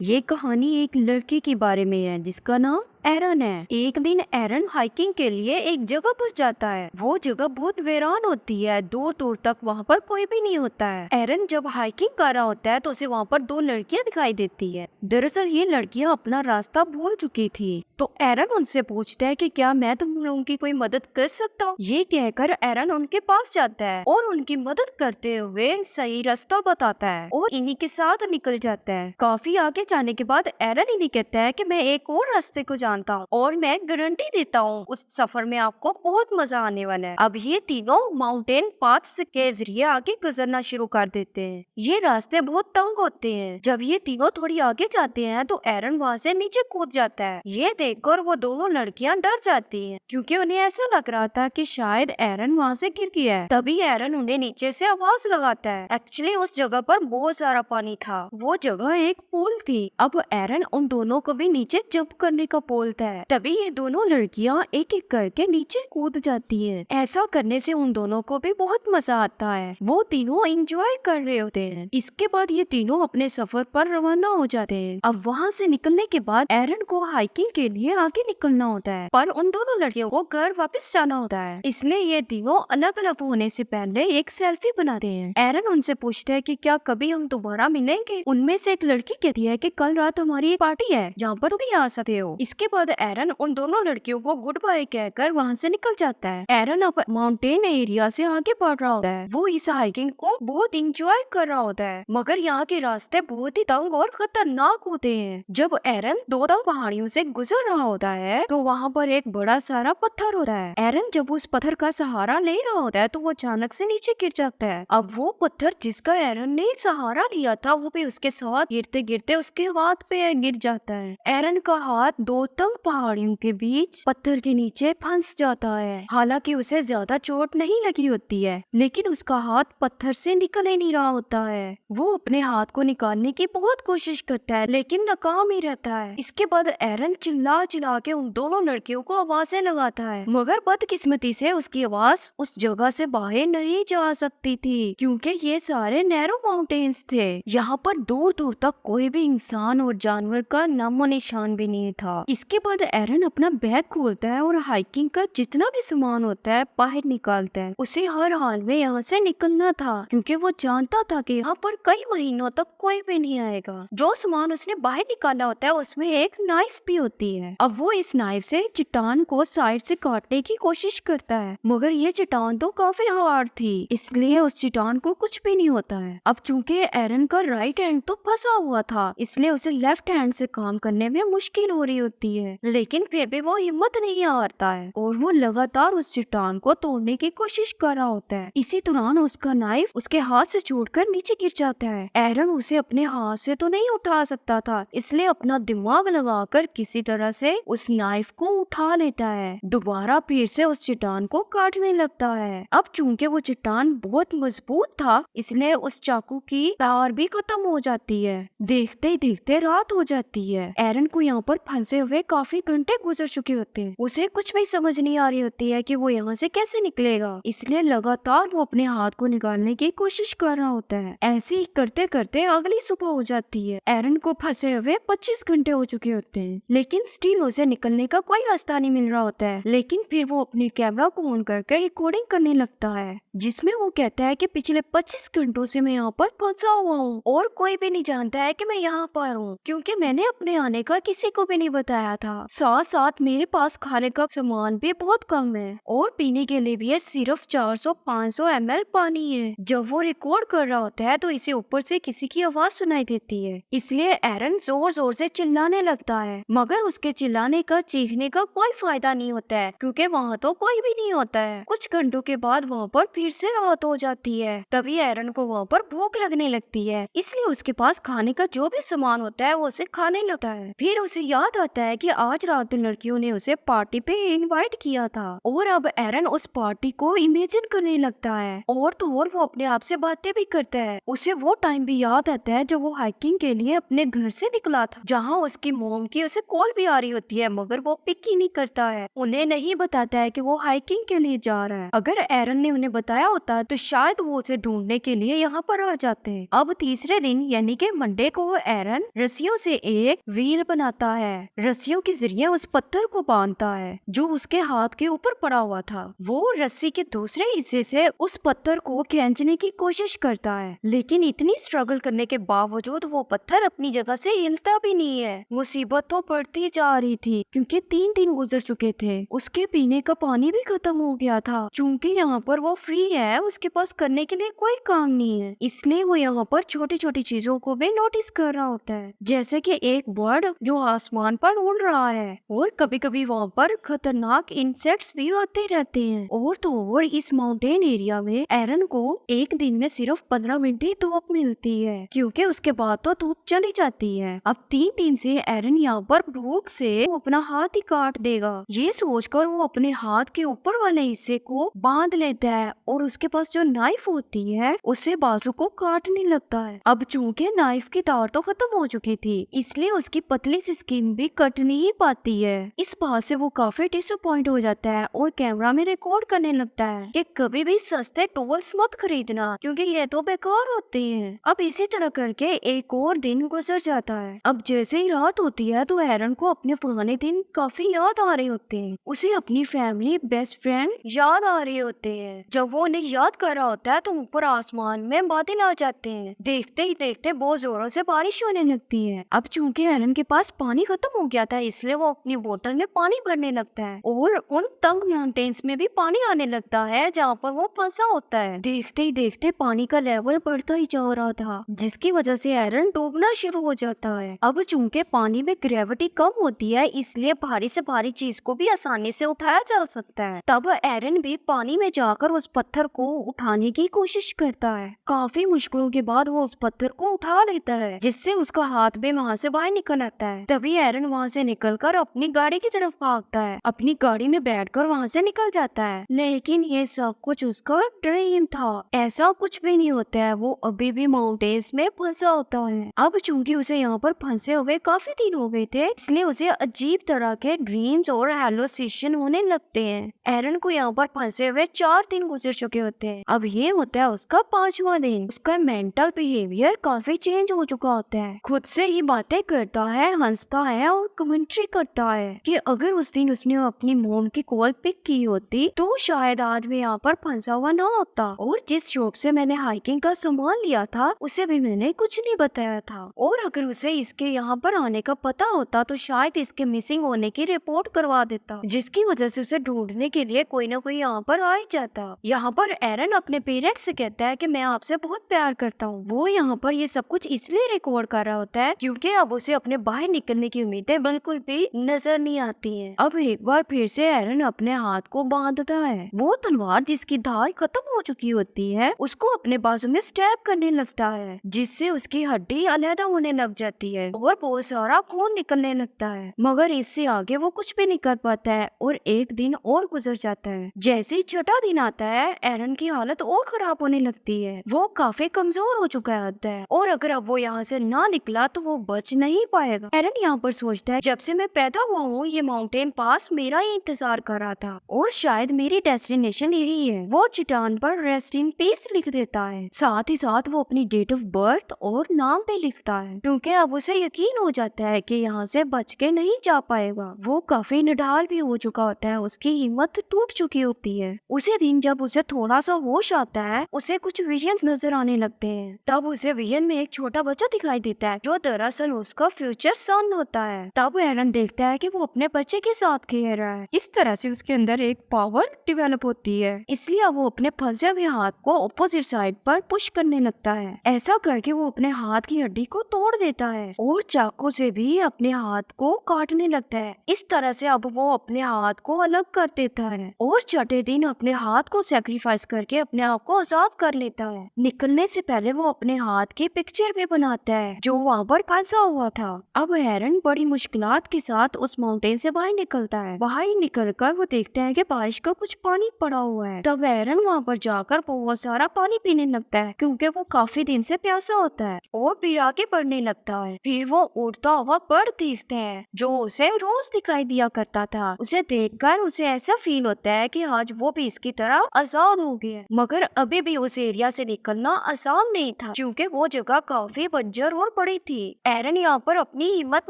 ये कहानी एक लड़के के बारे में है जिसका नाम एरन है। एक दिन एरन हाइकिंग के लिए एक जगह पर जाता है। वो जगह बहुत वीरान होती है, दूर दूर तक वहाँ पर कोई भी नहीं होता है। एरन जब हाइकिंग कर रहा होता है तो उसे वहाँ पर दो लड़कियाँ दिखाई देती है। दरअसल ये लड़कियाँ अपना रास्ता भूल चुकी थी, तो एरन उनसे पूछता है कि क्या मैं तुम लोगों की कोई मदद कर सकता हूँ। ये कहकर एरन उनके पास जाता है और उनकी मदद करते हुए सही रास्ता बताता है और इन्हीं के साथ निकल जाता है। काफी आगे जाने के बाद एरन इन्हें कहता है कि मैं एक और रास्ते को जानता हूँ और मैं गारंटी देता हूँ उस सफर में आपको बहुत मजा आने वाला है। अब ये तीनों माउंटेन पाथ्स के जरिए आगे गुजरना शुरू कर देते हैं। ये रास्ते बहुत तंग होते हैं। जब ये तीनों थोड़ी आगे जाते हैं तो एरन वहाँ से नीचे कूद जाता है। ये देखकर वो दोनों लड़कियाँ डर जाती हैं क्योंकि उन्हें ऐसा लग रहा था कि शायद एरन वहाँ से गिर गया है। तभी एरन उन्हें नीचे से आवाज लगाता है। एक्चुअली उस जगह पर बहुत सारा पानी था। वो जगह एक पूल थी। अब एरन उन दोनों को भी नीचे जंप करने का बोलता है। तभी ये दोनों लड़कियां एक एक करके नीचे कूद जाती हैं। ऐसा करने से उन दोनों को भी बहुत मजा आता है। वो तीनों एंजॉय कर रहे होते हैं। इसके बाद ये तीनों अपने सफर पर रवाना हो जाते हैं। अब वहाँ से निकलने के बाद एरन को हाइकिंग के लिए आगे निकलना होता है, पर उन दोनों लड़कियों को घर वापस जाना होता है। इसलिए ये तीनों अलग अलग होने से पहले एक सेल्फी बनाते हैं। एरन उनसे पूछता है कि क्या कभी हम दोबारा मिलेंगे। उनमें से एक लड़की कहती है कि कल रात हमारी एक पार्टी है जहाँ पर तुम भी आ सकते हो। इसके बाद एरन उन दोनों लड़कियों को गुड बाय कहकर वहाँ से निकल जाता है। एरन अब माउंटेन एरिया से आगे बढ़ रहा होता है। वो इस हाइकिंग को बहुत इंजॉय कर रहा होता है, मगर यहाँ के रास्ते बहुत ही तंग और खतरनाक होते हैं। जब एरन दो तंग पहाड़ियों से गुजर रहा होता है तो वहाँ पर एक बड़ा सारा पत्थर होता है। एरन जब उस पत्थर का सहारा ले रहा होता है तो वो अचानक से नीचे गिर जाता है। अब वो पत्थर जिसका एरन ने सहारा लिया था वो भी उसके साथ गिरते गिरते उसके हाथ पे गिर जाता है। एरन का हाथ दो तंग पहाड़ियों के बीच पत्थर के नीचे फंस जाता है। हालांकि उसे ज्यादा चोट नहीं लगी होती है, लेकिन उसका हाथ पत्थर से निकल ही नहीं रहा होता है। वो अपने हाथ को निकालने की बहुत कोशिश करता है लेकिन नाकाम ही रहता है। इसके बाद एरन चिल्ला चिल्ला के उन दोनों लड़कियों को आवाजें लगाता है, मगर बदकिस्मती से उसकी आवाज उस जगह से बाहर नहीं जा सकती थी क्योंकि ये सारे नैरो माउंटेन्स थे। यहाँ पर दूर दूर तक कोई भी इंसान और जानवर का नामो निशान भी नहीं था। इसके बाद एरन अपना बैग खोलता है और हाइकिंग का जितना भी सामान होता है बाहर निकालता है। उसे हर हाल में यहाँ से निकलना था क्योंकि वो जानता था कि यहाँ पर कई महीनों तक कोई भी नहीं आएगा। जो सामान उसने बाहर निकाला होता है उसमें एक नाइफ भी होती है। अब वो इस नाइफ से चट्टान को साइड से काटने की कोशिश करता है, मगर ये चट्टान तो काफी हार्ड थी, इसलिए उस चट्टान को कुछ भी नहीं होता है। अब चूंकि एरन का राइट हैंड तो फंसा हुआ था, इसलिए उसे लेफ्ट हैंड से काम करने में मुश्किल हो रही होती है, लेकिन फिर भी वो हिम्मत नहीं हारता है और वो लगातार उस चट्टान को तोड़ने की कोशिश कर रहा होता है। इसी दौरान उसका नाइफ उसके हाथ से छूटकर नीचे गिर जाता है। एरन उसे अपने हाथ से तो नहीं उठा सकता था, इसलिए अपना दिमाग लगाकर किसी तरह से उस नाइफ को उठा लेता है। दोबारा फिर से उस चट्टान को काटने लगता है। अब चूंकि वो चट्टान बहुत मजबूत था, इसलिए उस चाकू की तार भी खत्म हो जाती है। देखते ही देखते रात हो जाती है। एरन को यहाँ पर फंसे हुए काफी घंटे गुजर चुके होते हैं। उसे कुछ भी समझ नहीं आ रही होती है कि वो यहाँ से कैसे निकलेगा, इसलिए लगातार वो अपने हाथ को निकालने की कोशिश कर रहा होता है। ऐसे ही करते करते अगली सुबह हो जाती है। एरन को फंसे हुए 25 घंटे हो चुके होते हैं, लेकिन स्टिल उसे निकलने का कोई रास्ता नहीं मिल रहा होता है। लेकिन फिर वो अपनी कैमरा को ऑन करके रिकॉर्डिंग करने लगता है, जिसमें वो कहता है कि पिछले 25 घंटों से मैं यहाँ पर फंसा हुआ हूँ और कोई भी नहीं जानता है कि मैं यहाँ पर हूँ, क्योंकि मैंने अपने आने का किसी को भी नहीं बताया था। साथ साथ मेरे पास खाने का सामान भी बहुत कम है और पीने के लिए भी सिर्फ 400-500 ml पानी है। जब वो रिकॉर्ड कर रहा होता है तो इसे ऊपर से किसी की आवाज सुनाई देती है, इसलिए एरन जोर जोर से चिल्लाने लगता है, मगर उसके चिल्लाने का चीखने का कोई फायदा नहीं होता है क्योंकि वहाँ तो कोई भी नहीं होता है। कुछ घंटों के बाद वहाँ पर फिर से रात हो जाती है। तभी एरन को वहाँ पर भूख लगने लगती है, इसलिए उसके पास खाने का जो भी सामान होता है वो उसे खाने लगता है। फिर उसे याद आता है कि आज रात लड़कियों ने उसे पार्टी पे इनवाइट किया था और अब एरन उस पार्टी को इमेजिन करने लगता है और तो और वो अपने आप से बातें भी करता है। उसे वो टाइम भी याद आता है जब वो हाइकिंग के लिए अपने घर से निकला था, जहाँ उसकी मोम की उसे कॉल भी आ रही होती है, मगर वो पिक ही नहीं करता है। उन्हें नहीं बताता है कि वो हाइकिंग के लिए जा रहा है। अगर एरन ने उन्हें बताया होता तो शायद वो उसे ढूंढने के लिए यहाँ पर आ जाते। अब तीसरे दिन यानी कि मंडे को एरन रस्सियों से एक व्हील बनाता है। रस्सियों के जरिए उस पत्थर को बांधता है जो उसके हाथ के ऊपर पड़ा हुआ था। वो रस्सी के दूसरे हिस्से से उस पत्थर को खींचने की कोशिश करता है, लेकिन इतनी स्ट्रगल करने के बावजूद वो पत्थर अपनी जगह से हिलता भी नहीं है। मुसीबत तो बढ़ती जा रही थी क्योंकि 3 दिन गुजर चुके थे। उसके पीने का पानी भी खत्म हो गया था। चूंकि यहाँ पर वो फ्री है, उसके पास करने के लिए कोई काम नहीं है, इसलिए वो यहाँ पर छोटी छोटी चीजों को भी नोटिस कर रहा होता है, जैसे कि एक बर्ड जो आसमान पर उड़ रहा है और कभी कभी वहाँ पर खतरनाक इंसेक्ट्स भी आते रहते हैं। और तो और इस माउंटेन एरिया में एरन को एक दिन में सिर्फ 15 मिनट ही धूप मिलती है, क्योंकि उसके बाद तो धूप चली जाती है। अब 3 दिन से एरन यहाँ पर भूख से अपना हाथ ही काट देगा। ये सोचकर वो अपने हाथ के ऊपर वाले हिस्से को बांध लेता है और उसके पास जो नाइफ होती है उससे बाजू को काटने लगता है। अब चूंकि नाइफ की तार तो खत्म हो चुकी थी, इसलिए उसकी पतली सी स्किन भी कट नहीं पाती है। इस बात से वो काफी डिसअपॉइंट हो जाता है और कैमरा में रिकॉर्ड करने लगता है कि कभी भी सस्ते टूल्स मत खरीदना क्योंकि ये तो बेकार होते हैं। अब इसी तरह करके एक और दिन गुजर जाता है। अब जैसे ही रात होती है तो एरन को अपने पुराने दिन काफी याद आ रहे होते हैं। उसे अपनी फैमिली, बेस्ट फ्रेंड याद आ रहे होते हैं। जब वो उन्हें याद कर रहा होता है तो ऊपर आसमान में बादल आ जाते हैं। देखते ही देखते बहुत जोरों से बारिश होने लगती है। अब चूंकि एरन के पास पानी खत्म हो गया था, इसलिए वो अपनी बोतल में पानी भरने लगता है और उन तंग माउंटेन्स में भी पानी आने लगता है जहाँ पर वो फंसा होता है। देखते ही देखते पानी का लेवल बढ़ता ही जा रहा था, जिसकी वजह से एरन डूबना शुरू हो जाता है। अब चूंकि पानी में ग्रेविटी कम होती है, इसलिए भारी से भारी चीज को भी आसानी से उठाया जा सकता है। तब एरन भी पानी में जाकर उस पत्थर को उठाने की कोशिश करता है। काफी मुश्किलों के बाद वो उस पत्थर को उठा लेता है, जिससे उसका हाथ भी वहाँ से बाहर निकल आता है। तभी एरन वहाँ से निकलकर अपनी गाड़ी की तरफ भागता है, अपनी गाड़ी में बैठकर वहाँ से निकल जाता है। लेकिन ये सब कुछ उसका ड्रीम था, ऐसा कुछ भी नहीं होता है। वो अभी भी माउंटेन्स में फंसा होता है। अब चूंकि उसे यहाँ पर फंसे हुए काफी दिन हो गए थे, इसलिए उसे अजीब तरह के ड्रीम्स और हेलुसिनेशन होने लगते हैं। एरन को यहाँ पर फंसे हुए 4 दिन गुजर चुके होते हैं। अब ये होता है उसका 5वां दिन। उसका मेंटल बिहेवियर काफी चेंज हो चुका होता है। खुद से ही बातें करता है, हंसता है और कमेंट्री करता है कि अगर उस दिन उसने अपनी मोम की कॉल पिक की होती तो शायद आज मैं यहाँ पर फंसा हुआ ना होता, और जिस शॉप से मैंने हाइकिंग का सामान लिया था उसे भी मैंने कुछ नहीं बताया था, और अगर उसे इसके यहाँ पर आने का पता होता तो शायद इसके मिसिंग होने की रिपोर्ट करवा देता, जिसकी वजह से उसे ढूंढने के लिए कोई ना कोई यहाँ पर आ ही जाता। यहाँ पर एरन अपने पेरेंट्स से कहता है कि मैं आपसे बहुत प्यार करता हूँ। वो यहाँ पर ये सब कुछ इसलिए रिकॉर्ड कर रहा होता है क्योंकि अब उसे अपने बाहर निकलने की उम्मीदें बिल्कुल भी नजर नहीं आती हैं। अब एक बार फिर से एरन अपने हाथ को बांधता है। वो तलवार जिसकी धार खत्म हो चुकी होती है उसको अपने बाजू में स्टैब करने लगता है, जिससे उसकी हड्डी अलग होने लग जाती है और बहुत सारा खून निकलने लगता है। मगर इससे आगे वो कुछ भी नहीं कर पाता है और एक दिन और गुजर जाता है। जैसे ही छठा दिन आता है एरन की हालत और खराब होने लगती है। वो काफी कमजोर हो चुका होता है और अगर अब वो यहाँ से ना निकला तो वो बच नहीं पाएगा। एरन यहाँ पर सोचता है जब से मैं पैदा हुआ हूँ ये माउंटेन पास मेरा ही इंतजार कर रहा था और शायद मेरी डेस्टिनेशन यही है। वो चट्टान पर रेस्ट इन पीस लिख देता है। साथ ही साथ वो अपनी डेट ऑफ बर्थ और नाम भी लिखता है क्योंकि अब उसे यकीन हो जाता है कि यहाँ से बच के नहीं जा पाएगा। वो काफी निढाल भी हो चुका होता है, उसकी हिम्मत टूट चुकी होती है। उसी दिन जब उसे थोड़ा सा होश आता है उसे कुछ विजन्स नजर आने लगते हैं। तब उसे विजन में एक छोटा बच्चा दिखाई देता है जो दरअसल उसका फ्यूचर सन होता है। तब एरन देखता है कि वो अपने बच्चे के साथ खेल रहा है। इस तरह से उसके अंदर एक पावर डेवलप होती है, इसलिए वो अपने फंसे हुए हाथ को ऑपोजिट साइड पर पुश करने लगता है। ऐसा करके वो अपने हाथ की हड्डी को तोड़ देता है और चाकू से भी अपने हाथ को काटने लगता है। इस तरह से अब वो अपने हाथ को अलग कर देता है और छठे दिन अपने हाथ को सैक्रिफाइस करके अपने आप को आजाद कर लेता है। निकलने से पहले वो अपने हाथ की पिक्चर भी बनाता है जो वहाँ पर फंसा हुआ था। अब एरन बड़ी मुश्किल रात के साथ उस माउंटेन से बाहर निकलता है। बाहर निकलकर वो देखता है कि बारिश का कुछ पानी पड़ा हुआ है। तब एरन वहाँ पर जाकर बहुत सारा पानी पीने लगता है क्योंकि वो काफी दिन से प्यासा होता है, और फिर आगे बढ़ने लगता है। फिर वो उड़ता हुआ बर्ड देखता है जो उसे रोज दिखाई दिया करता था। उसे देखकर उसे ऐसा फील होता है कि आज वो भी इसकी तरह आजाद हो गया, मगर अभी भी उस एरिया से निकलना आसान नहीं था क्योंकि वो जगह काफी बंजर और बड़ी थी। एरन यहाँ पर अपनी हिम्मत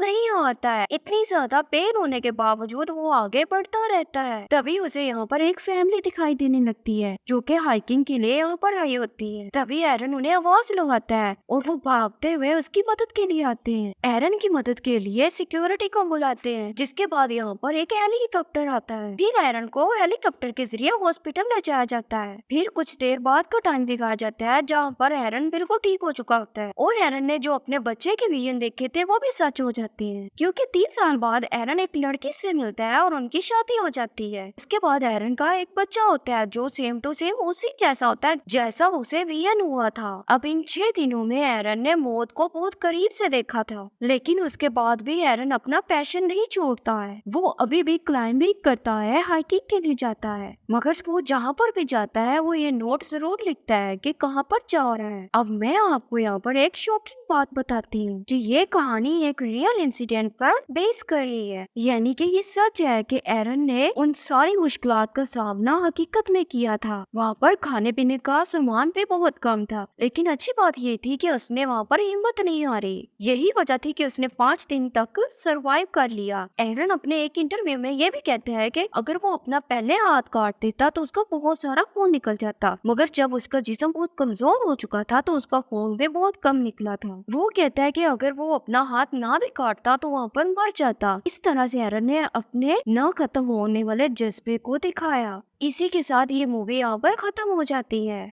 नहीं हारता है। इतनी ज्यादा पेन होने के बावजूद वो आगे बढ़ता रहता है। तभी उसे यहाँ पर एक फैमिली दिखाई देने लगती है जो कि हाइकिंग के लिए यहाँ पर आई होती है। तभी एरन उन्हें आवाज लगाता है और वो भागते हुए उसकी मदद के लिए आते हैं। एरन की मदद के लिए सिक्योरिटी को बुलाते हैं, जिसके बाद यहाँ पर एक हेलीकॉप्टर आता है। फिर एरन को हेलीकॉप्टर के जरिए हॉस्पिटल ले जाया जाता है। फिर कुछ देर बाद का टाइम दिखाया जाता है जहाँ पर एरन बिल्कुल ठीक हो चुका होता है और एरन ने जो अपने बच्चे के विजन देखे थे वो भी सच हो जाते हैं, क्योंकि 3 साल बाद एरन एक लड़की से मिलता है और उनकी शादी हो जाती है। इसके बाद एरन का एक बच्चा होता है जो सेम टू सेम उसी जैसा होता है जैसा उसे विजन हुआ था। अब इन 6 दिनों में एरन ने मौत को बहुत करीब से देखा था, लेकिन उसके बाद भी एरन अपना पैशन नहीं छोड़ता है। वो अभी भी क्लाइंबिंग करता है, हाइकिंग के लिए जाता है, मगर वो जहाँ पर भी जाता है वो ये नोट जरूर लिखता है कि कहाँ पर जा रहा है। अब मैं आपको यहाँ पर एक शॉकिंग बात बताती हूँ कि ये कहानी एक रियल इंसिडेंट पर बेस कर रही है, यानी कि ये सच है कि एरन ने उन सारी मुश्किलात का सामना हकीकत में किया था। वहाँ पर खाने पीने का सामान भी बहुत कम था, लेकिन अच्छी बात ये थी कि उसने वहाँ पर हिम्मत नहीं हारी। यही वजह थी कि उसने 5 दिन तक सरवाइव कर लिया। एरन अपने एक इंटरव्यू में ये भी कहते हैं कि अगर वो अपना पहले हाथ काट देता तो उसका बहुत सारा खून निकल जाता, मगर जब उसका जिस्म बहुत कमजोर हो चुका था तो उसका खून भी बहुत कम निकला था। वो कहता है कि अगर वो अपना हाथ ना भी काटता तो वहाँ पर मर जाता। इस तरह से एरन ने अपने न खत्म होने वाले जज्बे को दिखाया। इसी के साथ ये मूवी यहाँ पर खत्म हो जाती है।